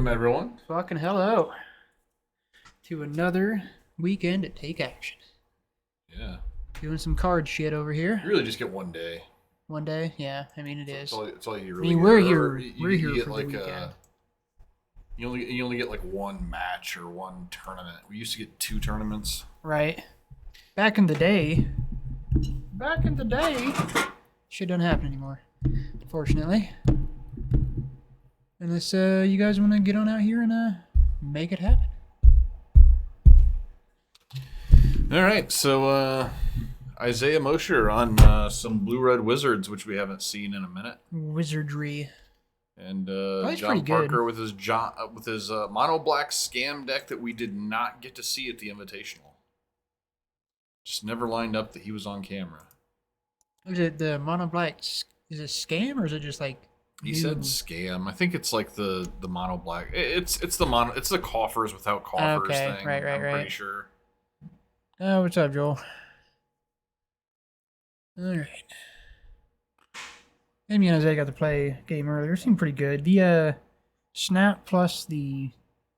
Welcome, everyone. Fucking hello to another weekend at Take Action. Yeah. Doing some card shit over here. You really just get one day. One day, yeah. I mean, it is. It's all you I really mean, get. we're Or here. you- We're you here get for like the weekend. you only get like one match or one tournament. We used to get 2 tournaments. Right. Back in the day. Shit doesn't happen anymore, unfortunately. Unless you guys want to get on out here and make it happen. All right, so Isaiah Mosher on some Blue Red Wizards, which we haven't seen in a minute, Wizardry. and he's John pretty good. Parker with his mono black scam deck that we did not get to see at the Invitational. Just never lined up that he was on camera. Is it the mono black? Is it scam or is it just like? He new- said scam. I think it's like the mono black. It's the coffers without coffers Okay, thing. right, I'm right. pretty sure. Oh, what's up, Joel? All right. Amy and Isaiah got to play a game earlier. It seemed pretty good. The snap plus the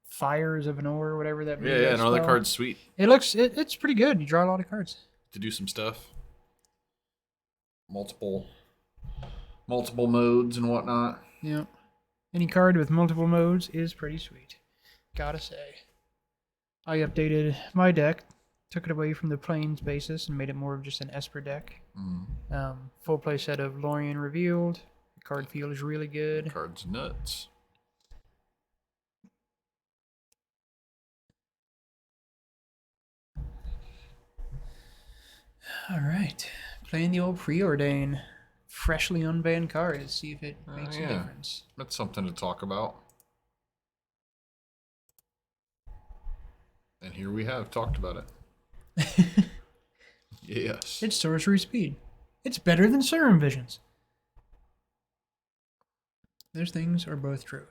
fires of an ore, whatever that. Yeah, no, that card's sweet It's pretty good. You draw a lot of cards. to do some stuff. Multiple modes and whatnot. Yeah. Any card with multiple modes is pretty sweet. Gotta say. I updated my deck, took it away from the Plains basis and made it more of just an Esper deck. Full play set of Lorien revealed. The card feel is really good. Card's nuts. All right. Playing the old Preordain. Freshly unbanned cards. See if it makes a yeah. difference. That's something to talk about. And here we have talked about it. Yes. It's sorcery speed. It's better than Serum Visions. Those things are both true.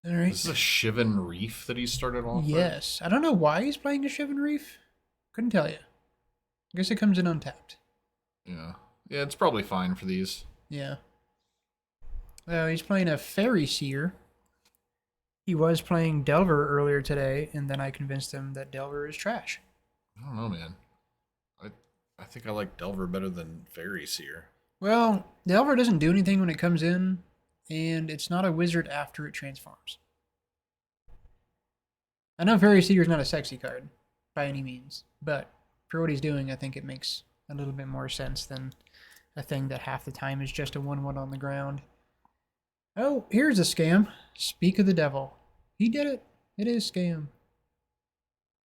All right. This is a Shivan Reef that he started off with? Yes. I don't know why he's playing a Shivan Reef. Couldn't tell you. I guess it comes in untapped. Yeah. Yeah, it's probably fine for these. Yeah. He's playing a Fairy Seer. He was playing Delver earlier today, and then I convinced him that Delver is trash. I don't know, man. I think I like Delver better than Fairy Seer. Well, Delver doesn't do anything when it comes in, and it's not a wizard after it transforms. I know Fairy Seer is not a sexy card by any means, but for what he's doing, I think it makes a little bit more sense than a thing that half the time is just a 1/1 on the ground. Oh, here's a scam. Speak of the devil. He did it. It is scam.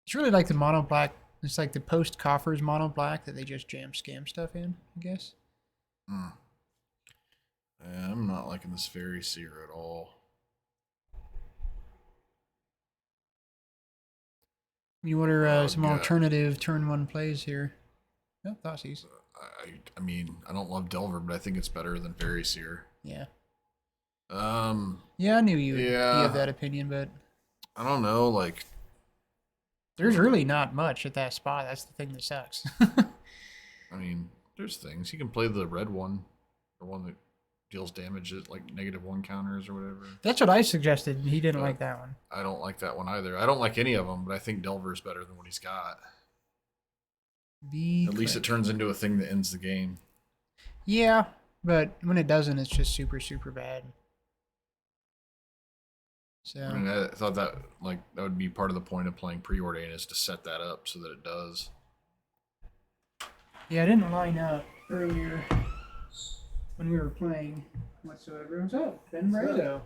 It's really like the mono black. It's like the post coffers mono black that they just jam scam stuff in, I guess. Yeah, I'm not liking this Fairy Seer at all. You order some God. alternative turn 1 plays here. Oh, Thoughtseize. I mean, I don't love Delver, but I think it's better than Fairy Seer. Yeah. Um, Yeah, I knew you would Yeah. have that opinion, but I don't know, like, there's really not much at that spot. That's the thing that sucks. I mean, there's things. You can play the red one, or one that deals damage at, like, -1 counters or whatever. That's what I suggested. He didn't like that one. I don't like that one either. I don't like any of them, but I think Delver is better than what he's got. At least it turns into a thing that ends the game. Yeah, but when it doesn't, it's just super, super bad. So I mean, I thought that would be part of the point of playing Preordain is to set that up so that it does. yeah, I didn't line up earlier when we were playing whatsoever. What's up, Ben Brazo?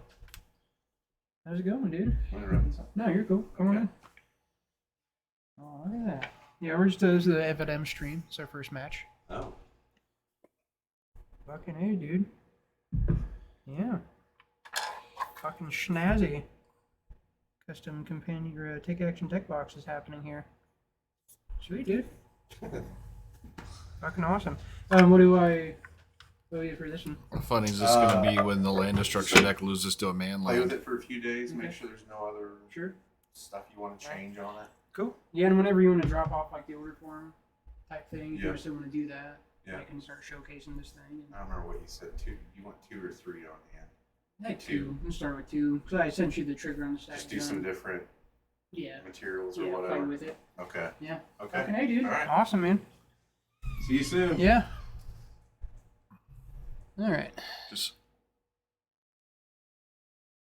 How's it going, dude? No, you're cool. Come on in. Oh, look at that. Yeah, we're just this is the FNM stream. It's our first match. Oh. Fucking A, dude. Yeah. Fucking snazzy. Custom companion or take action tech box is happening here. Sweet, dude. Fucking awesome. What do I owe you for this one? How funny is this going to be when the land destruction deck loses to a man Play with land? it for a few days. Make Okay. sure there's no other Sure. stuff you want to change on it. Cool. Yeah, and whenever you want to drop off like the order form type thing, if Yeah. you still want to do that, Yeah. I can start showcasing this thing. I don't remember what you said. You want 2 or 3 on hand. I think 2. Let's start with 2. Because I sent you the trigger on the stack. Just do some different Yeah. materials or Yeah, play whatever. with it. Okay. Yeah. Okay. Okay, dude. All right. Awesome, man. See you soon. Yeah. All right. Just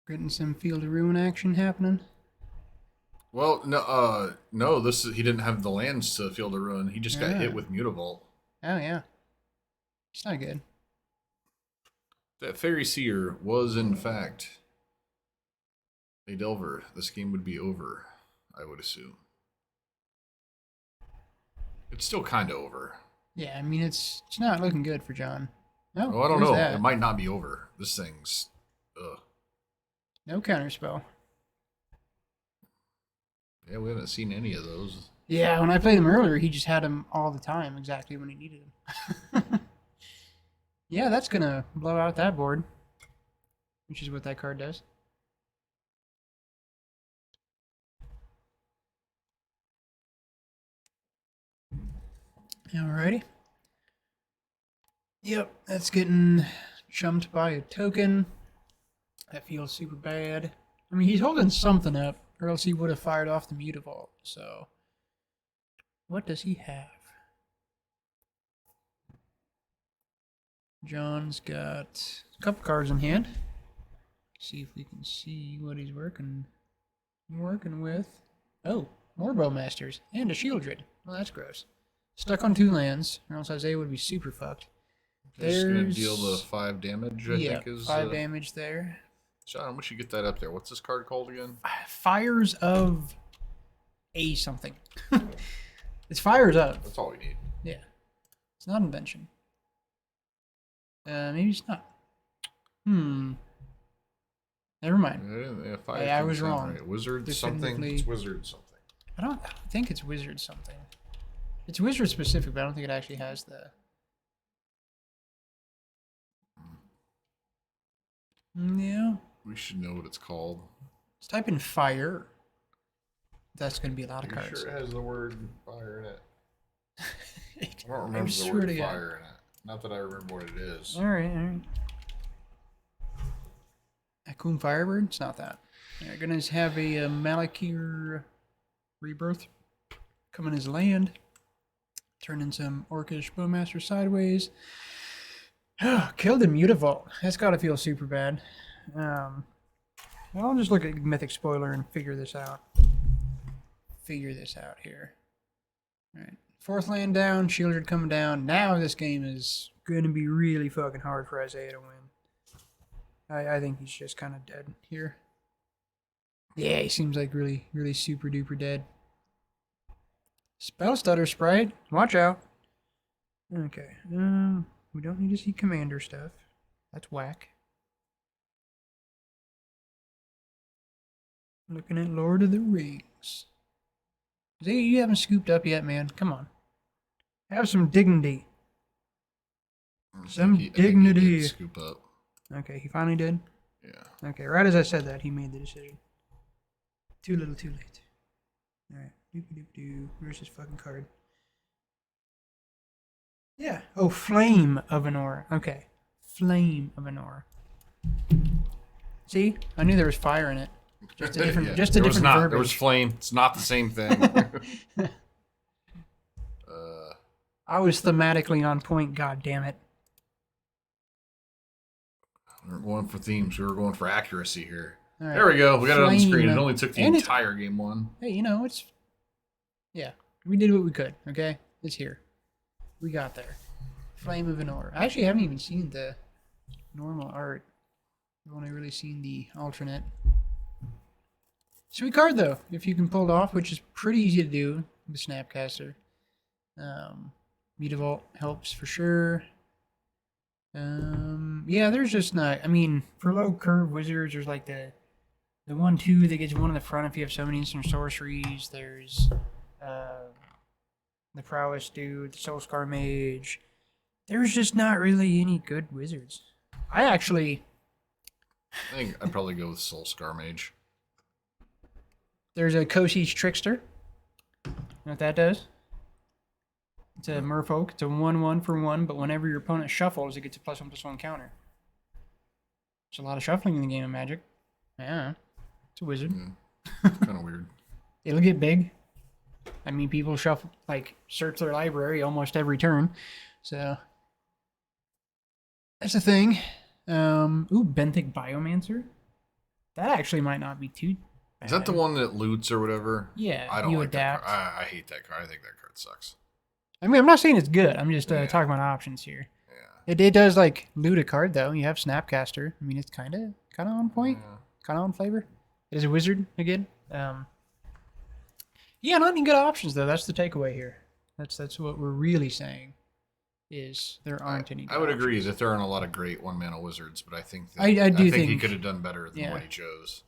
Getting some Field of Ruin action happening. well, no. He didn't have the lands to Field of Ruin. He just got Yeah. hit with Mutavault. Oh, yeah. It's not good. That Fairy Seer was in fact a Delver. This game would be over, I would assume. It's still kind of over. Yeah, I mean, it's not looking good for John. No, Oh, I don't where's know. that? It might not be over. This thing's. Ugh. No counterspell. Yeah, we haven't seen any of those. Yeah, when I played him earlier, he just had him all the time, exactly when he needed him. Yeah, that's gonna blow out that board, which is what that card does. Alrighty. Yep, that's getting chumped by a token. That feels super bad. I mean, he's holding something up, or else he would have fired off the Mutavault. So, what does he have? John's got a couple cards in hand. See if we can see what he's working with. Oh, more Bowmasters and a Shieldred. Well, that's gross. Stuck on 2 lands, or else Isaiah would be super fucked. Just gonna There's- deal the 5 damage. I Yeah, think is 5 damage there. Sean, we should get that up there. What's this card called again? Fires of a something. It's Fires of. That's all we need. Yeah. It's not invention. Maybe it's not. Never mind. Yeah, Hey, I was sound wrong. Right. Wizard something. Definitively- It's wizard something. I don't think it's Wizard something. It's Wizard specific, but I don't think it actually has the. Yeah. We should know what it's called. Let's type in fire. That's going to be a lot of You cards. sure it has the word fire in it? I don't I remember the swear word to God. fire in it. Not that I remember what it is. Alright. Akun Firebird? It's not that. They're going to have a Malakir Rebirth come in his land. Turn in some Orcish Bowmaster sideways. Killed a Mutavault. That's got to feel super bad. Well, I'll just look at Mythic Spoiler and figure this out. Here. Alright. 4th land down, Shieldred coming down. Now this game is going to be really fucking hard for Isaiah to win. I think he's just kind of dead here. Yeah, he seems like really, really super duper dead. Spell Stutter Sprite. Watch out. Okay. We don't need to see commander stuff. That's whack. Looking at Lord of the Rings. Isaiah, you haven't scooped up yet, man. Come on. Have some dignity. Some I think he dignity. did scoop up. Okay, he finally did. Yeah. Okay, right as I said that, he made the decision. Too little, too late. Alright. Doop-a-doop-doo. Where's his fucking card? Yeah. Oh, Flame of Anor. Okay. Flame of Anor. See? I knew there was fire in it. Just a different, Yeah, just a there was different not. verbiage. There was flame. It's not the same thing. I was thematically on point, god damn it. We weren't going for themes. We were going for accuracy here. All right. There we go. We got it on the screen. Flame. It only took the And it's- entire game one. Hey, you know, it's... Yeah. We did what we could, okay? It's here. We got there. Flame of Anor. I actually haven't even seen the normal art. I've only really seen the alternate. Sweet card, though, if you can pull it off, which is pretty easy to do with Snapcaster. Mutavault helps for sure. Yeah, there's just not... I mean, for low curve wizards, there's like the 1/2 that gets 1 in the front if you have so many instant sorceries. There's the Prowess Dude, the Soulscar Mage. There's just not really any good wizards. I think I'd probably go with Soul Scar Mage. There's a Koshi's Trickster. You know what that does? It's a merfolk. It's a 1/1 for 1, but whenever your opponent shuffles, it gets a +1/+1 counter. There's a lot of shuffling in the game of Magic. Yeah, it's a wizard. Kind of weird. It'll get big. I mean, people shuffle, like, search their library almost every turn. So, that's a thing. Benthic Biomancer. That actually might not be too bad. Is that the one that loots or whatever? Yeah, I don't you like adapt. that card. I hate that card. I think that card sucks. I mean, I'm not saying it's good. I'm just Yeah. talking about options here. Yeah. It does, like, loot a card, though. You have Snapcaster. I mean, it's kind of on point. Yeah. Kind of on flavor. It is a wizard, again. Yeah, not any good options, though. That's the takeaway here. That's what we're really saying, is there aren't any good I would agree options. that there aren't a lot of great one-mana wizards, but I think that, I do he think- could have done better than yeah. what he chose.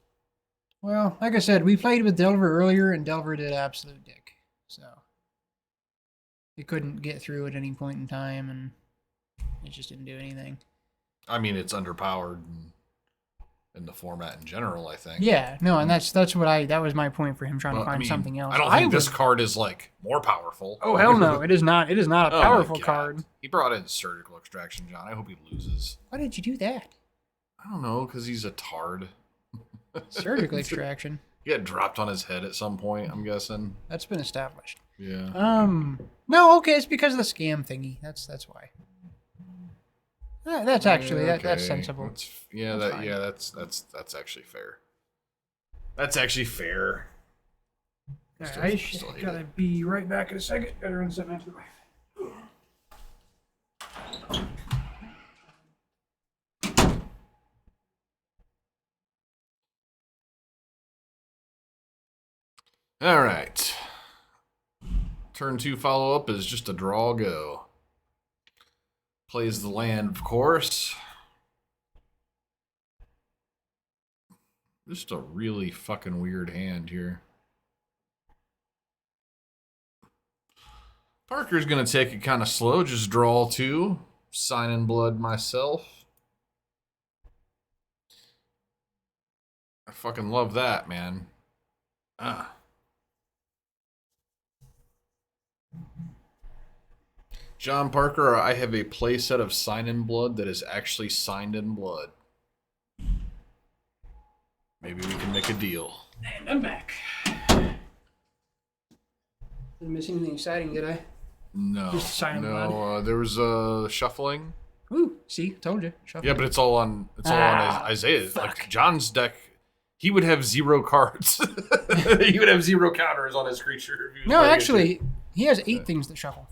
Well, like I said, we played with Delver earlier, and Delver did absolute dick. So, it couldn't get through at any point in time, and it just didn't do anything. I mean, it's underpowered in the format in general, I think. Yeah, no, and that was my point for him trying But, to find something else. I don't think would- this card is like more powerful. Oh hell no! It is not. It is not a Oh my powerful God. card. He brought in Surgical Extraction, John. I hope he loses. Why did you do that? I don't know, because he's a tard. Surgical extraction. He got dropped on his head at some point, I'm guessing. That's been established. Yeah. No, okay, it's because of the scam thingy. That's why. That's actually that's Okay. sensible. That's actually fair. That's actually fair. Alright, Still- I still hate gotta it. be right back in a second. Gotta run something after the wife. All right. Turn 2 follow up is just a draw go. Plays the land, of course. Just a really fucking weird hand here. Parker's gonna take it kind of slow, just draw 2. Sign in blood myself. I fucking love that, man. Ah. John Parker, I have a playset of Sign in Blood that is actually signed in blood. Maybe we can make a deal. And I'm back. Didn't miss anything exciting, did I? No. Just Sign in no, Blood. there was shuffling. Ooh, see, told you. Shuffle. Yeah, but it's all on Isaiah. fuck. Like John's deck, he would have 0 cards. He would have 0 counters on his creature. if he was No, playing it. actually, he has 8 things that shuffle.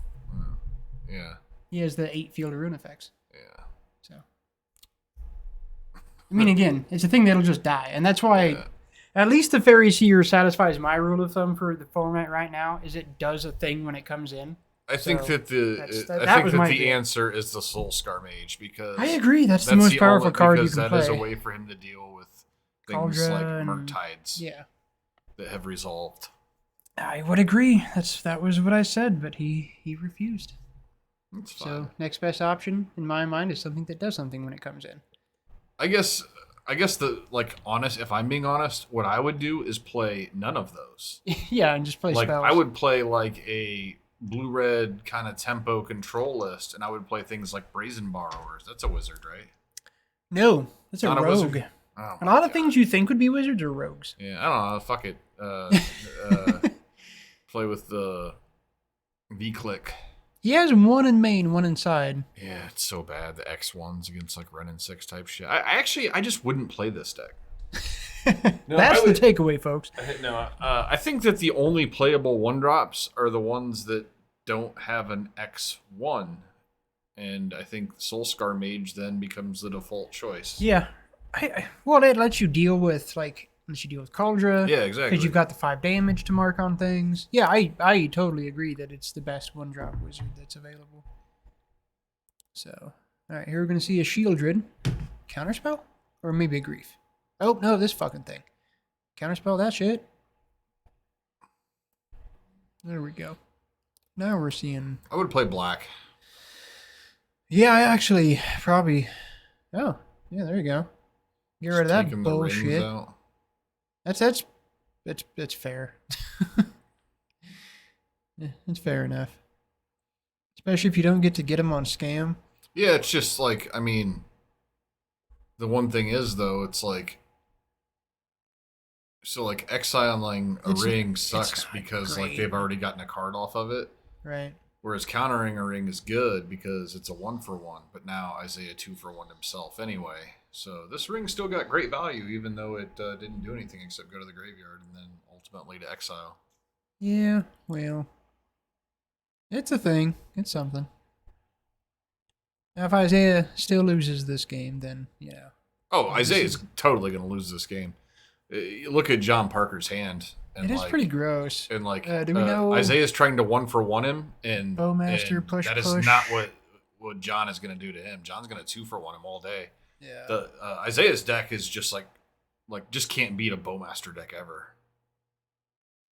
Yeah. He has the 8 field of rune effects. Yeah. So, I mean, again, it's a thing that'll just die, and that's why. Yeah. At least the Fairy Seer satisfies my rule of thumb for the format right now. Is it does a thing when it comes in. I think So, that the that was my the deal. answer is the Soul Scar Mage because I agree. That's the most powerful card you because can that play. is a way for him to deal with things Cauldron like and- Murktides Yeah, that have resolved. I would agree. That was what I said, but he refused. That's fine. So next best option in my mind is something that does something when it comes in. I guess if I'm being honest, what I would do is play none of those. Yeah, and just play Like spells. I would play like a blue-red kind of tempo control list, and I would play things like Brazen Borrowers. That's a wizard, right? No, that's a Not a rogue. wizard? Oh A my lot of God. things you think would be wizards are rogues. Yeah, I don't know. Fuck it. Play with the V-Click. He has one in main, one inside. Yeah, it's so bad. The X1s against like Ren and 6 type shit. I just wouldn't play this deck. No, That's I would- the takeaway, folks. No, I think that the only playable 1-drops are the ones that don't have an X1. And I think Soul Scar Mage then becomes the default choice. Yeah. Well, it lets you deal with Cauldron. Yeah, exactly. Because you've got the 5 damage to mark on things. Yeah, I totally agree that it's the best 1-drop wizard that's available. So, alright, here we're going to see a Shieldred. Counterspell? Or maybe a Grief. Oh, no, this fucking thing. Counterspell that shit. There we go. Now we're seeing... I would play black. Yeah, I actually probably... Oh, yeah, there you go. Get rid of that Taking the rings bullshit. out. That's fair. Yeah, it's fair enough. Especially if you don't get them on scam. Yeah, it's just like, I mean, the one thing is though, it's like so like exiling a ring sucks not because great. like they've already gotten a card off of it. Right. Whereas countering a ring is good because it's a 1-for-1, but now Isaiah 2-for-1 himself anyway. So this ring still got great value, even though it didn't do anything except go to the graveyard and then ultimately to exile. Yeah, well, it's a thing. It's something. Now, if Isaiah still loses this game, then, Oh, Isaiah's totally going to lose this game. You look at John Parker's hand. And it is pretty gross. And like, do we know Isaiah's trying to 1-for-1 him, and Bowmaster and push that is push? not what John is going to do to him. John's going to 2-for-1 him all day. Yeah. The Isaiah's deck is just like just can't beat a Bowmaster deck ever.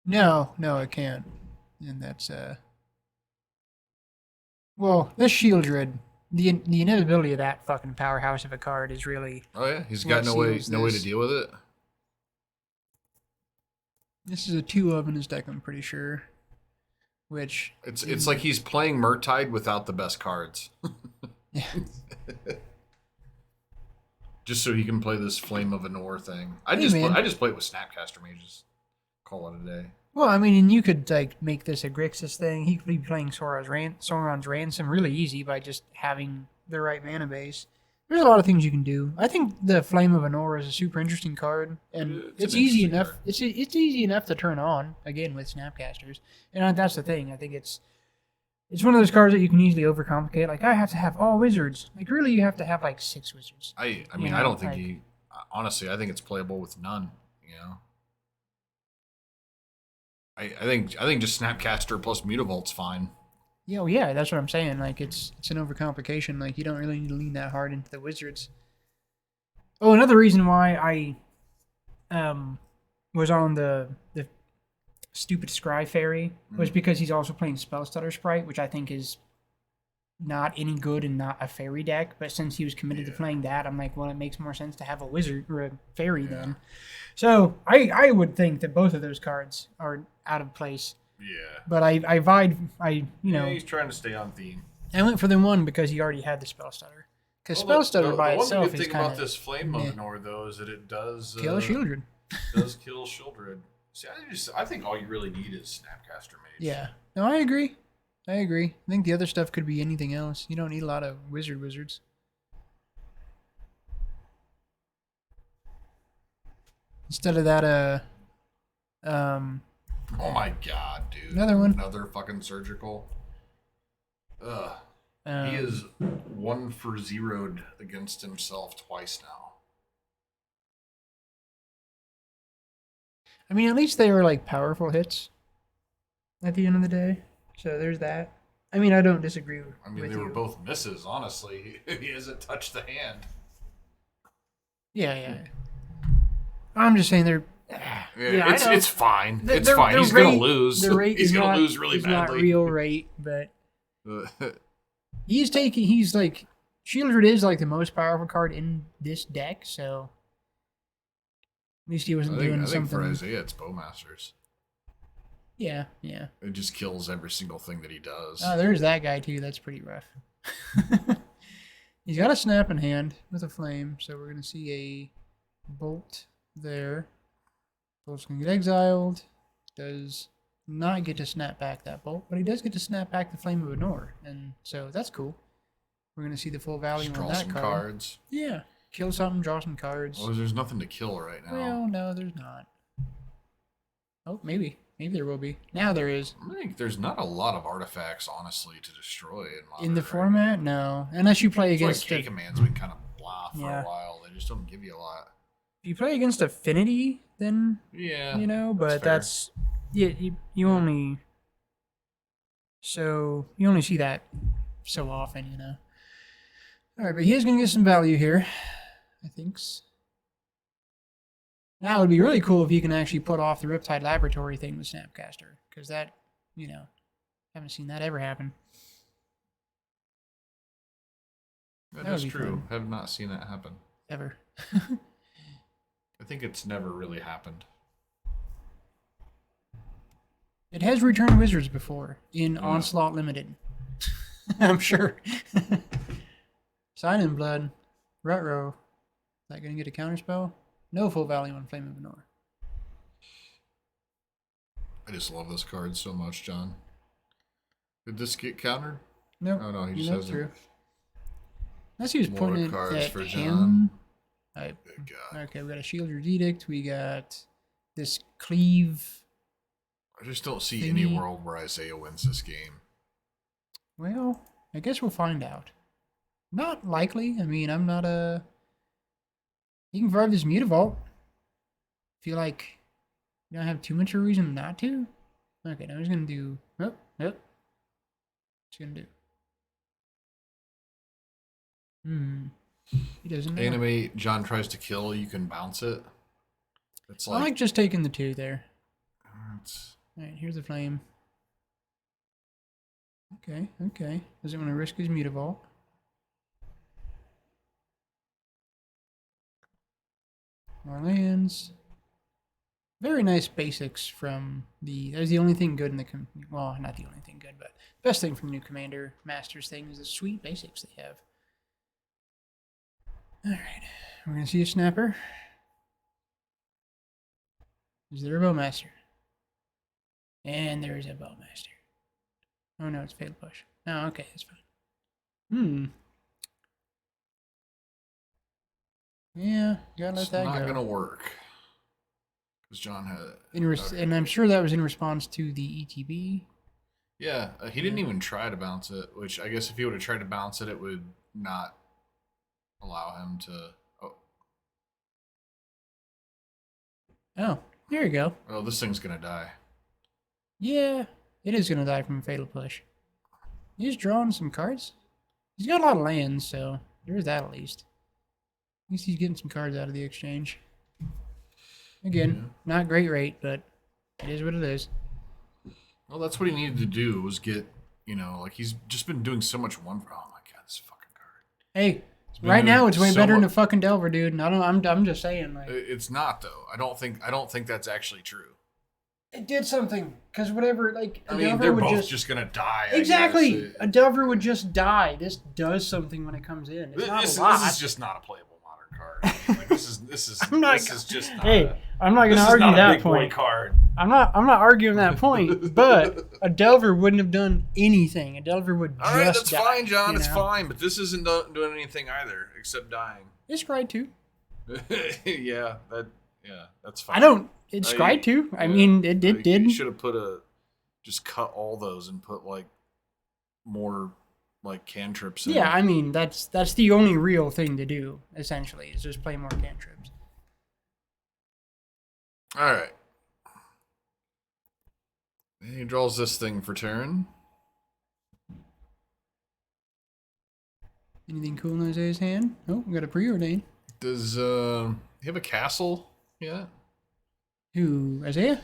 No, it can't. And that's, well, this Shieldred, the inevitability of that fucking powerhouse of a card is really... Oh yeah, he's got What no way seals to this? deal with it. This is a 2-of in his deck, I'm pretty sure. Which... It's like he's playing Murktide without the best cards. Yeah. Just so he can play this Flame of Anor thing. I Hey, just man. play it with Snapcaster Mages. Call it a day. Well, I mean, and you could like make this a Grixis thing. He could be playing Sauron's Ransom really easy by just having the right mana base. There's a lot of things you can do. I think the Flame of Anor is a super interesting card, and It's it's an easy interesting enough. card. It's easy enough to turn on again with Snapcasters, and that's the thing. I think it's one of those cards that you can easily overcomplicate. Like I have to have all wizards. Like really, you have to have like 6 wizards. I You mean, know, I don't think like- he. Honestly, I think it's playable with none. You know. I think just Snapcaster plus Mutavolt's fine. Yeah, well, yeah, that's what I'm saying. Like it's an overcomplication. Like you don't really need to lean that hard into the wizards. Oh, another reason why I was on the stupid Scry Fairy was because he's also playing Spellstutter Sprite, which I think is not any good and not a fairy deck. But since he was committed to playing that, I'm like, well, it makes more sense to have a wizard or a fairy then. So I would think that both of those cards are out of place. Yeah. But I he's trying to stay on theme. I went for the one because he already had the Spellstutter. Because Spellstutter by the itself one good is thing kind about of this Flame of Anor though is that it does kill Shieldred. does kill Shieldred. See, I think all you really need is Snapcaster Mage. Yeah. No, I agree. I think the other stuff could be anything else. You don't need a lot of wizards. Instead of that, Oh my god, dude. Another one. Another fucking surgical. Ugh. um, He is 1-for-0'd against himself twice now. I mean, at least they were like powerful hits at the end of the day. So there's that. I mean, I don't disagree I mean, with they you. were both misses, honestly. He hasn't touched the hand. Yeah. I'm just saying they're. Yeah, I know. it's fine. The- It's the- fine. the He's going rate- to lose. The rate He's is going not- to lose really is not badly. real rate, but he's like Shieldred is like the most powerful card in this deck, so at least he wasn't doing I think something. for Isaiah, it's Bowmasters. Yeah. It just kills every single thing that he does. Oh, there's that guy too. That's pretty rough. He's got a snap in hand with a flame, so we're gonna see a bolt there. Bolt's gonna get exiled. Does not get to snap back that bolt, but he does get to snap back the Flame of Anor, and so that's cool. We're gonna see the full value Just on draw that some card. cards. Yeah, kill something, draw some cards. Well, there's nothing to kill right now. Well, no, there's not. Oh, maybe there will be. Now there is. I think there's not a lot of artifacts, honestly, to destroy in Modern. In the right? format, no, unless you play That's why against. K-Command's been kind of blah for Yeah. a while. They just don't give you a lot. If you play against Affinity, then Yeah. you know, but fair. that's you only see that so often, you know. All right, but he is going to get some value here, I think. Now it would be really cool if he can actually put off the Riptide Laboratory thing with Snapcaster, because that, haven't seen that ever happen. That That is would be true. fun. Have not seen that happen. Ever. I think it's never really happened. It has returned Wizards before in Onslaught Limited. I'm sure. Sign in Blood. Rutro. that going to get a counterspell? No full value on Flame of Venor. I just love this card so much, John. Did this get countered? Nope. Oh no, he just Nope, has through. Unless he was more pointing cards at for him. John. I, Good God. okay, we got a Shielder's Edict. We got this Cleave. I just don't see any Thingy. world where Isaiah wins this game. Well, I guess we'll find out. Not likely. I mean, I'm not a... You can survive this Mutavault. Feel like you don't have too much of a reason not to. Okay, now he's gonna do... Yep. What's he gonna do? He doesn't know. Animate, John tries to kill, you can bounce it. It's I like... like just taking the 2 there. it's, Alright, here's the flame. Okay. Doesn't want to risk his Mutavault. More lands. Very nice basics from the... That's the only thing good in the... Well, not the only thing good, but best thing from the new Commander Masters thing is the sweet basics they have. Alright, we're going to see a Snapper. Is there a Bowmaster? And there's a Bowmaster. Oh no, it's Fatal Push. Oh, okay, that's fine. Yeah, gotta let it's that not go. gonna work. Because John had... And I'm sure that was in response to the ETB. Yeah, he didn't even try to bounce it, which I guess if he would have tried to bounce it, it would not allow him to... Oh, here you go. Oh, this thing's gonna die. Yeah, it is gonna die from a Fatal Push. He's drawing some cards. He's got a lot of lands, so there's that at least. At least he's getting some cards out of the exchange. Again, not great rate, but it is what it is. Well, that's what he needed to do, was get, you know, like he's just been doing so much one... Oh my God, this fucking card. Hey, been right now doing it's way so better than mu- a fucking Delver, dude. I'm just saying, like, It's not, though. I don't think that's actually true. it did something because whatever, like, I a mean, Delver they're would both just gonna die. I exactly. guess. A Delver would just die. This does something when it comes in. It's not This a lot. is just not a playable modern card. Like, this is I'm not- this is just not Hey, I'm not this gonna is argue not a that big boy point. card. I'm not arguing that point, but a Delver wouldn't have done anything. A Delver would All right, just that's die, fine, John. you It's know? fine, but this isn't doing anything either except dying. It's Scry too. Yeah, that's fine. I don't. It's Scry too. I mean, it did. You should have just cut all those and put like more like cantrips. Yeah, I mean that's the only real thing to do. Essentially, is just play more cantrips. All right. And he draws this thing for turn. Anything cool in Isaiah's hand? Oh, we got a preordain. Does he have a castle yet? Who, Isaiah?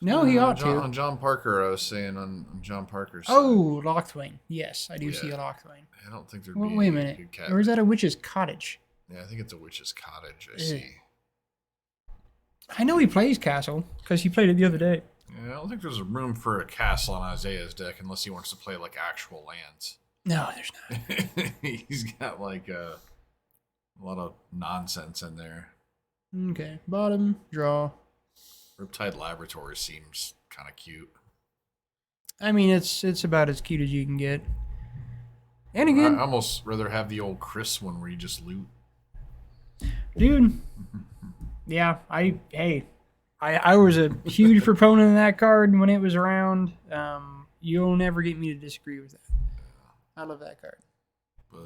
No, he ought John, to. On John Parker, I was saying on John Parker's side. Oh, Lochthwain. Yes, I do see a Yeah. Lochthwain. I don't think there'd Well, be wait a any minute. good cat. Or is that a witch's cottage? Yeah, I think it's a witch's cottage. I Ugh. see. I know he plays Castle because he played it the other day. Yeah, I don't think there's room for a castle on Isaiah's deck unless he wants to play like actual lands. No, there's not. He's got like a lot of nonsense in there. Okay, bottom, draw. Riptide Laboratory seems kind of cute. I mean, it's about as cute as you can get. And I again, almost rather have the old Chris one where you just loot. dude. Yeah, I was a huge proponent of that card when it was around. You'll never get me to disagree with that. I love that card. But I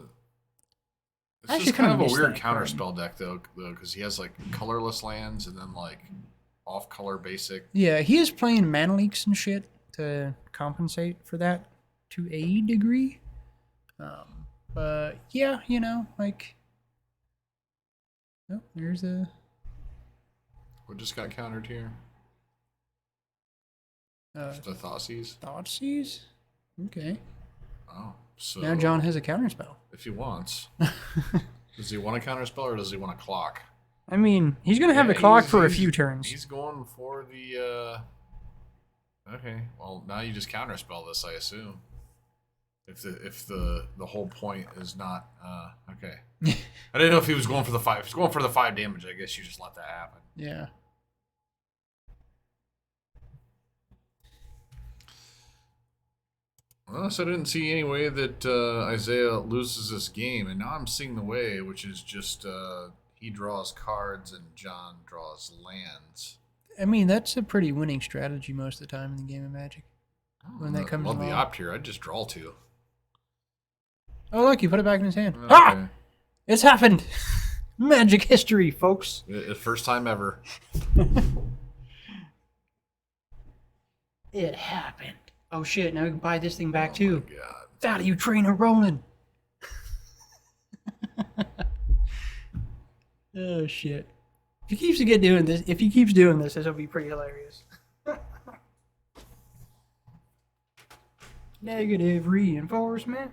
it's actually just kind of kinda a miss weird that card. counterspell deck though, because he has like colorless lands and then like off-color basic. Yeah, he is playing mana leaks and shit to compensate for that to a degree. But yeah, you know, like, oh, there's a What just got countered here? The Thoughtseizes. Thoughtseize. Okay. Oh, so Now John has a counterspell. if he wants, does he want a counterspell or does he want a clock? I mean, he's gonna have Yeah, the clock he's- for a he's- few turns. He's going for the. Okay, well now you just counterspell this, I assume. If the whole point is not okay. I didn't know if he was going for the 5. If he's going for the 5 damage, I guess you just let that happen. Yeah. Well, so I didn't see any way that Isaiah loses this game, and now I'm seeing the way, which is just he draws cards and John draws lands. I mean, that's a pretty winning strategy most of the time in the game of Magic. When that comes love the along. opt here. I'd just draw 2. Oh, look, he put it back in his hand. Okay. Ah! It's happened! Magic history, folks. First time ever. It happened. Oh shit, now we can buy this thing back too. Oh my God. Value trainer rolling. Oh shit. If he keeps doing this, this will be pretty hilarious. Negative reinforcement.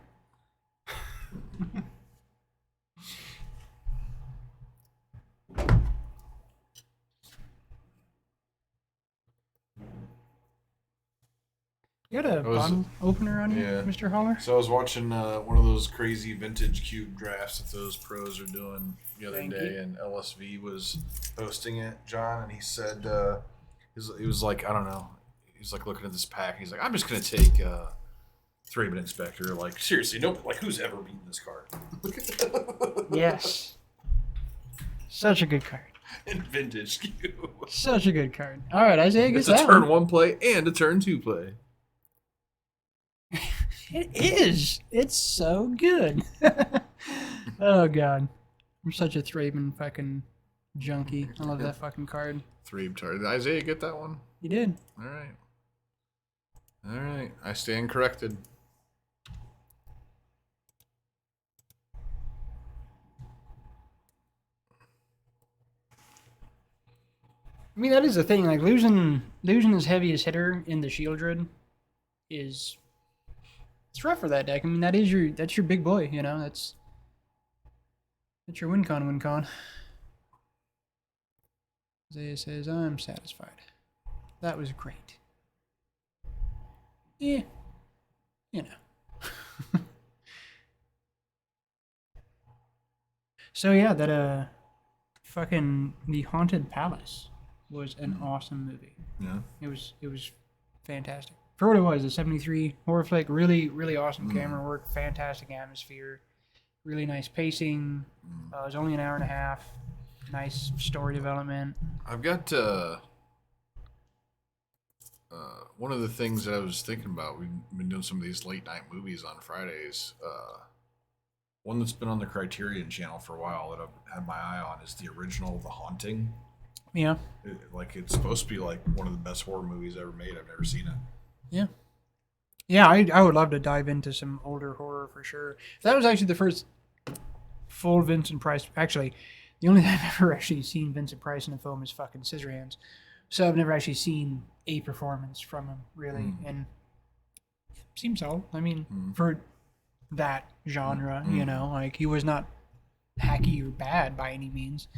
You got a bottle opener on you, yeah. Mr. Holler? So I was watching one of those crazy vintage cube drafts that those pros are doing the other Thank day, you. and LSV was hosting it, John, and he said he was like, I don't know, he's like looking at this pack, and he's like, I'm just gonna take Thraben Inspector. Like, seriously, no, like, who's ever beaten this card? Yes. Such a good card. In vintage cube. Such a good card. All right, Isaiah gets It's a that turn one. 1 play and a turn 2 play. It is. It's so good. Oh god, I'm such a Thraben fucking junkie. I love that fucking card. 3 turn. Did Isaiah get that one? You did. All right. All right. I stand corrected. I mean, that is the thing. Like losing his heaviest hitter in the Shieldred is it's rough for that deck. I mean, that's your big boy. You know, that's your win con. Isaiah says, "I'm satisfied. That was great." Yeah, you know. So yeah, that fucking The Haunted Palace was an awesome movie. Yeah. It was fantastic. For what it was, a 73 horror flick, really, really awesome camera work, fantastic atmosphere, really nice pacing. It was only an hour and a half. Nice story development. I've got one of the things that I was thinking about. We've been doing some of these late night movies on Fridays. One that's been on the Criterion channel for a while that I've had my eye on is the original The Haunting. Yeah. It's supposed to be like one of the best horror movies ever made. I've never seen it. Yeah. Yeah, I would love to dive into some older horror for sure. That was actually the first full Vincent Price. Actually, the only time I've ever actually seen Vincent Price in a film is fucking Scissorhands. So I've never actually seen a performance from him, really. And it seems so. I mean, for that genre, you know, like he was not hacky or bad by any means.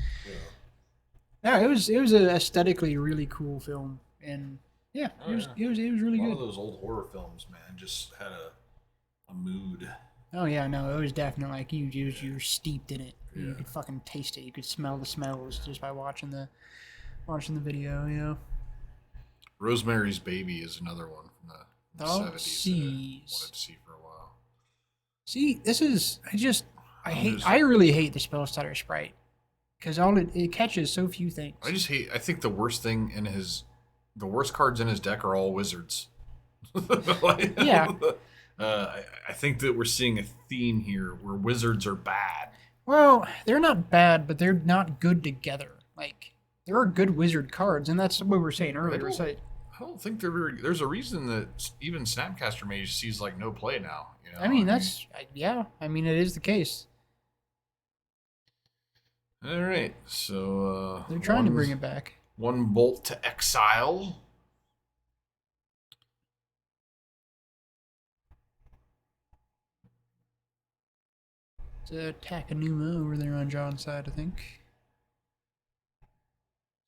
Yeah, it was a aesthetically really cool film, and yeah, it was really One good. of those old horror films, man, just had a mood. Oh yeah, no, it was definitely like you were steeped in it. You could fucking taste it. You could smell the smells just by watching the video. You know. Rosemary's Baby is another one from the 70s that I wanted to see for a while. See, this is I really hate the Spellstutter sprite because all it catches so few things. I think the worst cards in his deck are all wizards. Yeah. I think that we're seeing a theme here where wizards are bad. Well, they're not bad, but they're not good together. Like there are good wizard cards, and that's what we were saying earlier. I don't think there's a reason that even Snapcaster Mage sees like no play now. You know? I mean, I mean, it is the case. All right, so They're trying to bring it back. 1 bolt to exile. It's a Takanuma over there on John's side, I think.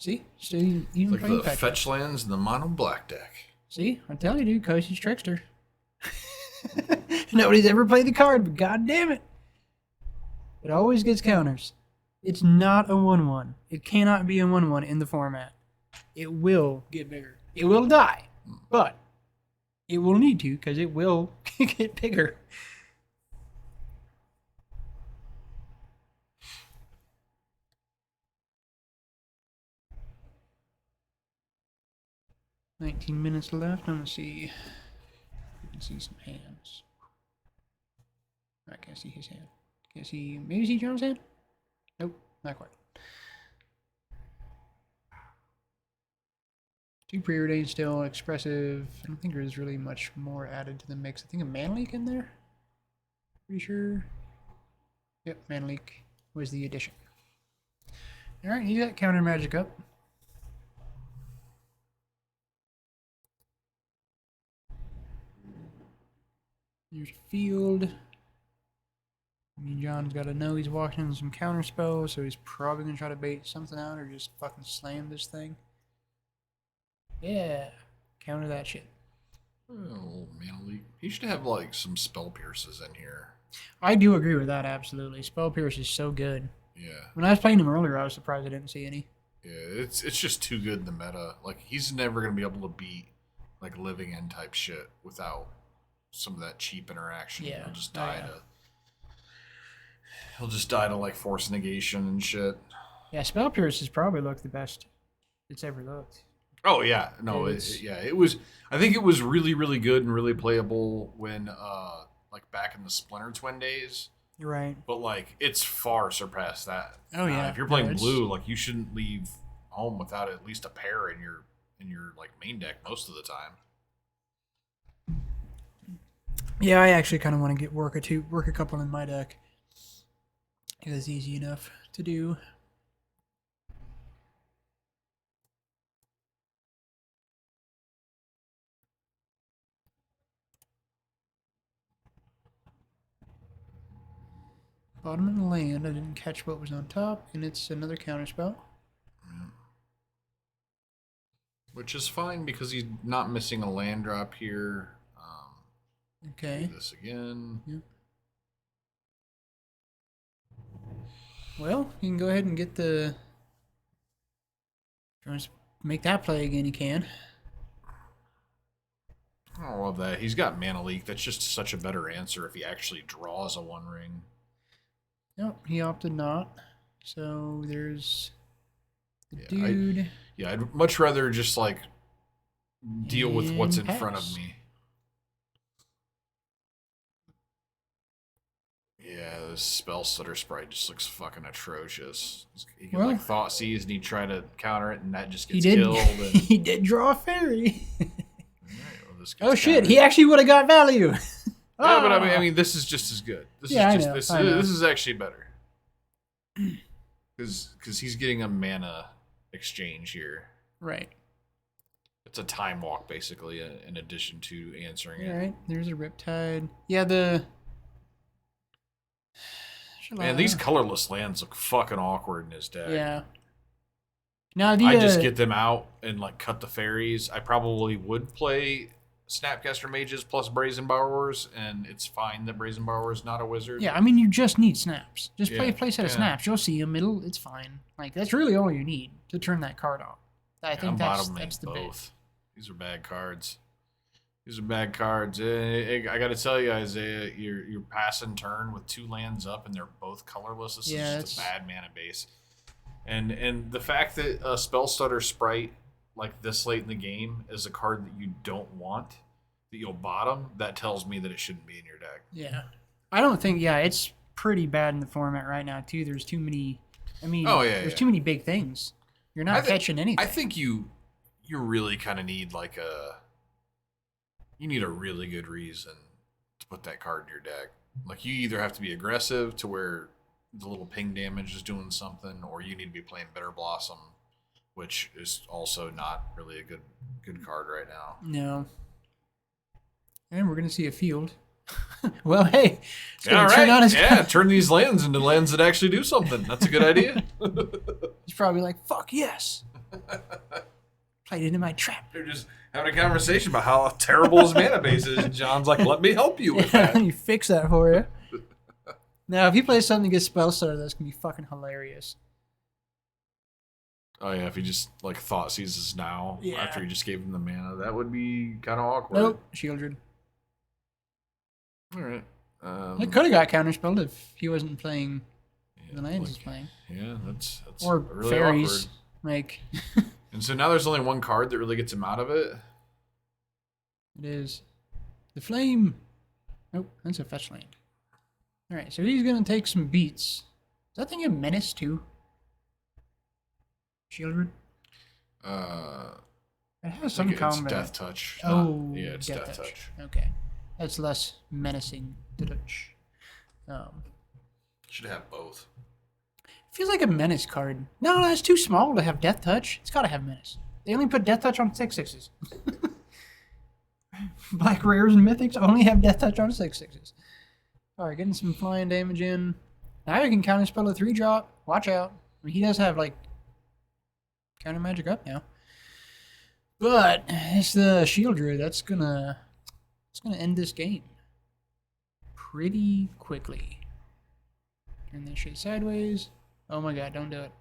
See? Still even Like playing the Petra. fetch lands in the mono black deck. See? I tell you, dude, Koshi's Trickster. Nobody's ever played the card, but god damn it. It always gets counters. It's not a 1/1. It cannot be a 1/1 in the format. It will get bigger. It will die, but it will need to because it will get bigger. $19 left. I'm gonna see. You can see some hands. I can't see his hand. Can't see. Maybe see John's hand. Nope, not quite. 2 preordained still expressive. I don't think there's really much more added to the mix. I think a Manleak in there. Pretty sure. Yep, Manleak was the addition. All right, you got counter magic up. There's field. I mean, John's got to know he's walking in some counter spells, so he's probably gonna try to bait something out or just fucking slam this thing. Yeah, counter that shit. Oh, Manly. He should have like some spell pierces in here. I do agree with that, absolutely. Spell Pierce is so good. Yeah. When I was playing him earlier, I was surprised I didn't see any. Yeah, it's just too good in the meta. Like he's never gonna be able to beat like living end type shit without some of that cheap interaction. Yeah. He'll just Oh, die yeah. to. He'll just die to like force negation and shit. Yeah, Spell Pierce has probably looked the best it's ever looked. Oh yeah, no, it was. I think it was really, really good and really playable when, like back in the Splinter Twin days. You're right. But like, it's far surpassed that. Oh, yeah. If you're No, playing it's- blue, like you shouldn't leave home without at least a pair in your like main deck most of the time. Yeah, I actually kind of want to work a couple in my deck. It is easy enough to do. Bottom of the land, I didn't catch what was on top, and it's another counterspell. Which is fine because he's not missing a land drop here. Okay. Do this again. Yep. Well, you can go ahead and get the. If you want to make that play again, you can. I don't love that. He's got Mana Leak. That's just such a better answer if he actually draws a one ring. Nope, he opted not. So there's the Yeah, dude. Yeah, I'd much rather just like deal with what's in And front of pass. me. Yeah, this Spell Stutter sprite just looks fucking atrocious. He can Well- like Thought Seize and he try to counter it and that just He gets did. killed. And... He did draw a fairy. Alright, well, this Oh gets shit! countered. He actually would have got value. Yeah, but I Ah. mean, this is just as good. This Yeah, I is just know, this. I know. This is actually better because he's getting a mana exchange here. Right. It's a time walk basically, in addition to answering All it. right. There's a Riptide. Yeah. The. Man, these colorless lands look fucking awkward in his deck. Yeah. Now the. I just get them out and like cut the fairies. I probably would play Snapcaster Mages plus Brazen Borrowers, and it's fine that Brazen Borrower is not a wizard. Yeah, I mean, you just need snaps. Just play Yeah, a playset of yeah. snaps. You'll see them. It's fine. Like that's really all you need to turn that card off. I think I'm that's bottoming the bit. both. These are bad cards. These are bad cards. I got to tell you, Isaiah, you're passing turn with 2 lands up, and they're both colorless. This Yeah, is just a bad mana base. And the fact that a Spell Stutter sprite like this late in the game is a card that you don't want, that you'll bottom, that tells me that it shouldn't be in your deck. Yeah, I don't think. Yeah, it's pretty bad in the format right now too. There's too many. I mean, Oh, yeah, there's yeah. too many big things. You're not catching anything. I think you really kind of need like you need a really good reason to put that card in your deck. Like you either have to be aggressive to where the little ping damage is doing something, or you need to be playing Bitter Blossom, which is also not really a good card right now. No. And we're gonna see a field. Well, hey, it's Yeah, gonna all turn right. on his. Yeah, turn these lands into lands that actually do something. That's a good idea. He's probably like, "Fuck yes." Played into my trap. They're just having a conversation about how terrible his mana base is. And John's like, "Let me help you with that." You fix that for you. Now, if he plays something against Spellstutter, that's gonna be fucking hilarious. Oh yeah, if he just like thought seizes now Yeah. after he just gave him the mana, that would be kind of awkward. Nope, Shieldred. All right. It could have got counterspelled if he wasn't playing yeah, the lands like- he's playing. Yeah, that's Or really fairies. awkward. Like, And so now there's only one card that really gets him out of it. it is. The Flame. Nope, that's a fetch land. Alright, so he's gonna take some beats. Does that thing have Menace too? Shieldred? It has some It's combat. Death Touch. Oh, yeah, it's Death Touch. Okay. That's less menacing to touch. Should have both. Feels like a menace card. No, that's too small to have Death Touch. It's gotta have menace. They only put Death Touch on 6/6s. Black rares and mythics only have Death Touch on 6/6s. Alright, getting some flying damage in. Now you can counterspell a 3-drop. Watch out. I mean, he does have like counter magic up now. But it's the Shieldred that's gonna end this game pretty quickly. Turn that shit sideways. Oh my god, don't do it.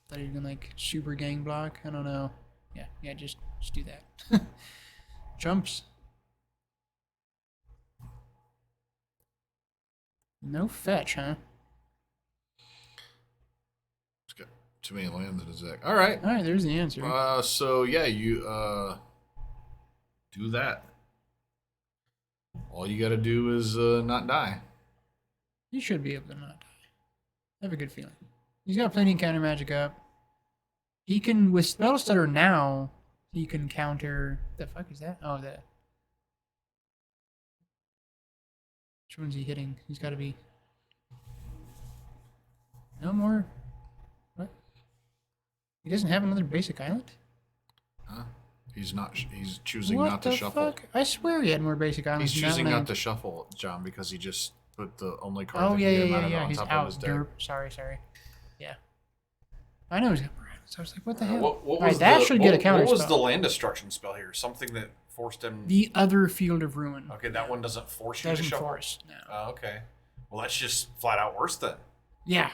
Thought he was gonna like super gang block. I don't know. Yeah, just do that. Jumps. No fetch, huh? It's got too many lands in his deck. All right. Alright, there's the answer. So yeah, you do that. All you got to do is not die. He should be able to not die. I have a good feeling. He's got plenty of counter magic up. He can, with Spellstutter now, he can counter. The fuck is that? Oh, the. Which one's he hitting? He's got to be. No more. What? He doesn't have another basic island? Huh? He's not. He's choosing What not to the shuffle. fuck? I swear he had more basic islands. He's than choosing that not land. to shuffle, John, because he just put the only card Oh that yeah, can get yeah, him out of it yeah. on He's top of out. his deck. Derp. Sorry. Yeah. I know he's got more islands. I was like, what the hell? What Alright, was that the, should get a what counter was the spell. land destruction spell here? Something that forced him. The other Field of Ruin. Okay, that one doesn't force you Doesn't to shuffle. force. No. Oh, okay. Well, that's just flat out worse then. Yeah.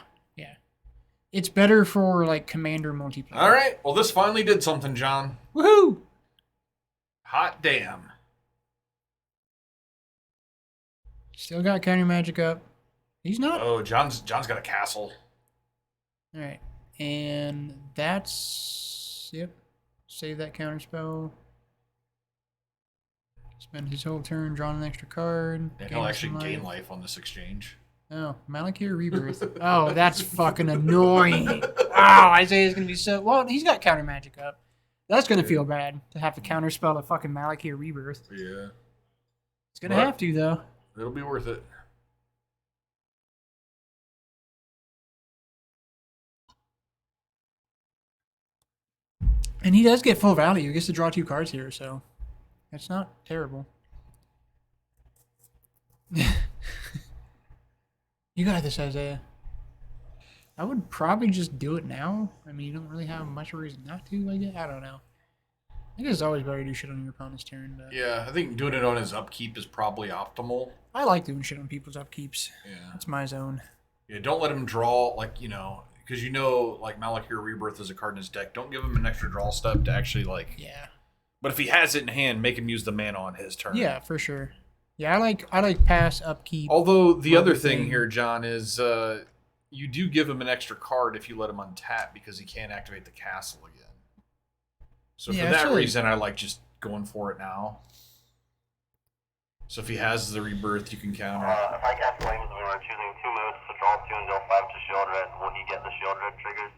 It's better for like commander multiplayer. All right. Well, this finally did something, John. Woohoo! Hot damn. Still got counter magic up. He's not. Oh, John's got a castle. All right, and that's yep. Save that counter spell. Spend his whole turn, drawing an extra card. And gain he'll some actually gain life on this exchange. Oh, Malakir Rebirth. Oh, that's fucking annoying. Oh, Isaiah's gonna be so. Well, he's got counter magic up. That's gonna feel bad to have to counter spell a fucking Malakir Rebirth. Yeah. It's gonna But- have to though. It'll be worth it. And he does get full value. He gets to draw 2 cards here, so it's not terrible. You got this, Isaiah. I would probably just do it now. I mean, you don't really have much reason not to, I guess. I don't know. I guess it's always better to do shit on your opponent's turn, but Yeah, I think doing it on his upkeep is probably optimal. I like doing shit on people's upkeeps. Yeah. That's my zone. Yeah, don't let him draw, like, because like Malakir Rebirth is a card in his deck. Don't give him an extra draw step to actually, like. Yeah. But if he has it in hand, make him use the mana on his turn. Yeah, for sure. Yeah, I like pass upkeep. Although the Well, other the thing thing- here, John, is you do give him an extra card if you let him untap because he can't activate the castle again. So Yeah, for that actually- reason, I like just going for it now. So if he has the rebirth, you can counter. If I cast Flames, we were choosing 2 moves to draw 2 and deal 5 to Shield Red. Will he get the Shield Red triggers?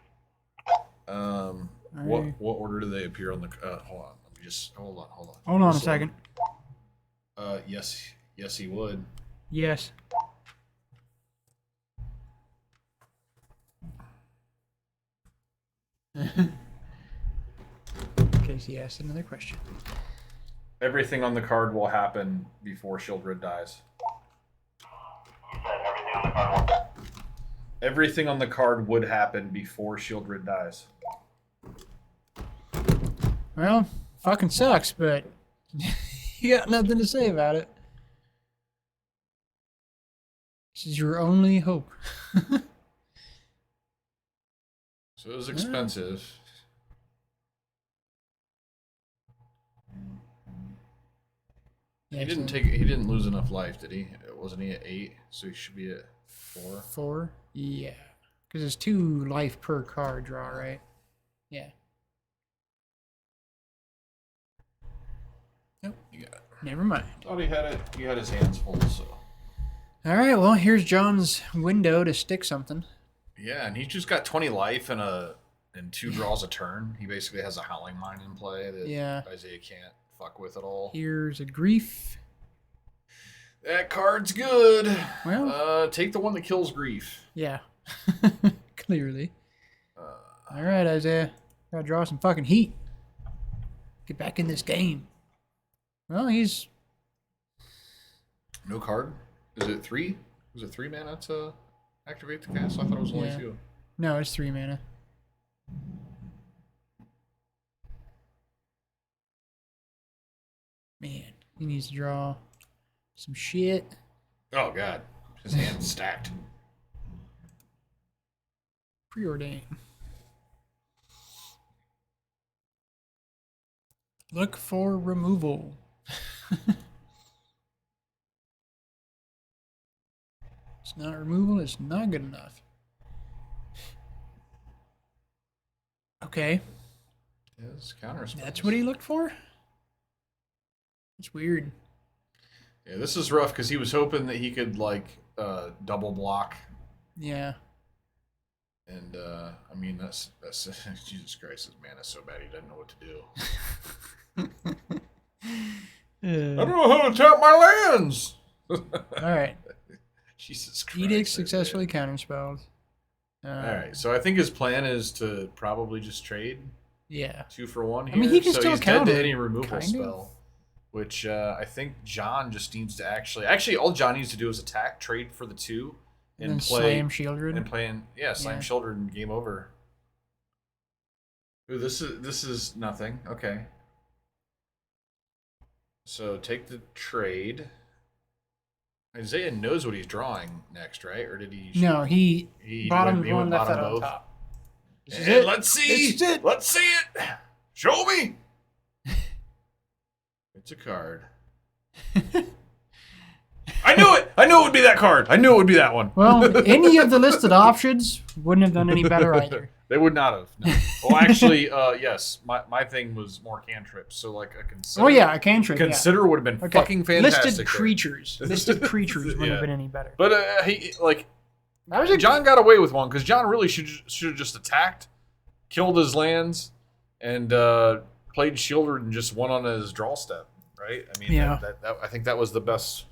Alright. What order do they appear on the? Hold on. Let me just hold on. Hold on a So, second. Yes, he would. Yes. Casey asked another question. Everything on the card will happen before Shieldred dies. You said everything on the card will. Everything on the card would happen before Shieldred dies. Well, fucking sucks, but you got nothing to say about it. This is your only hope. So it was expensive. He didn't lose enough life, did he? Wasn't he at 8? So he should be at 4. 4? Yeah. Because it's 2 life per card draw, right? Yeah. Nope. You got it. Never mind. Thought he had it. He had his hands full. So All right. Well, here's John's window to stick something. yeah, and he's just got 20 life and 2 draws a turn. He basically has a Howling Mine in play that Yeah. Isaiah can't fuck with at all. Here's a grief. That card's good. Well, Take the one that kills grief. yeah. Clearly. All right, Isaiah. Gotta draw some fucking heat. Get back in this game. Well, he's No card. Is it 3? Was it 3 mana to activate the cast? I thought it was only Yeah. 2. no, it's 3 mana. Man, he needs to draw some shit. Oh god, his hand's stacked. Preordain. Look for removal. It's not removal, it's not good enough. Okay, His counter spells. that's what he looked for? It's weird. Yeah, this is rough because he was hoping that he could like double block, Yeah. and I mean that's Jesus Christ, his mana's so bad he doesn't know what to do. I don't know how to tap my lands. Alright. Jesus Christ. Edict that's successfully counterspelled. it. All right, so I think his plan is to probably just trade Yeah. 2 for 1 here. I mean, he can so still he's dead counter, to any removal kind of. spell, which I think John just needs to actually all John needs to do is attack, trade for the 2, And and then play slam Shieldred. and playing slam Yeah. shoulder and game over. Ooh, this is nothing. Okay. So take the trade. Isaiah knows what he's drawing next, right? Or did he? No, he bottom he one went left bottom that on both? top. This is And it. let's see. This is it. Let's see it. Show me. It's a card. I knew it. I knew it would be that card. I knew it would be that one. Well, any of the listed options wouldn't have done any better either. They would not have. No. Well, actually, yes. My thing was more cantrips. So like a consider. Oh yeah, a cantrip. Consider would have been Okay. fucking fantastic. Listed there. creatures. Listed creatures wouldn't Yeah. have been any better. But he like That was a John got away with one because John really should have just attacked, killed his lands, and played Shieldred and just won on his draw step. Right? I mean, Yeah. that I think that was the best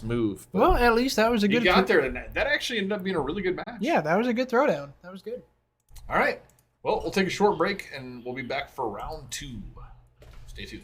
move. But well, at least that was a he good. got there, and that actually ended up being a really good match. Yeah, that was a good throwdown. That was good. All right. Well, we'll take a short break, and we'll be back for round 2. Stay tuned.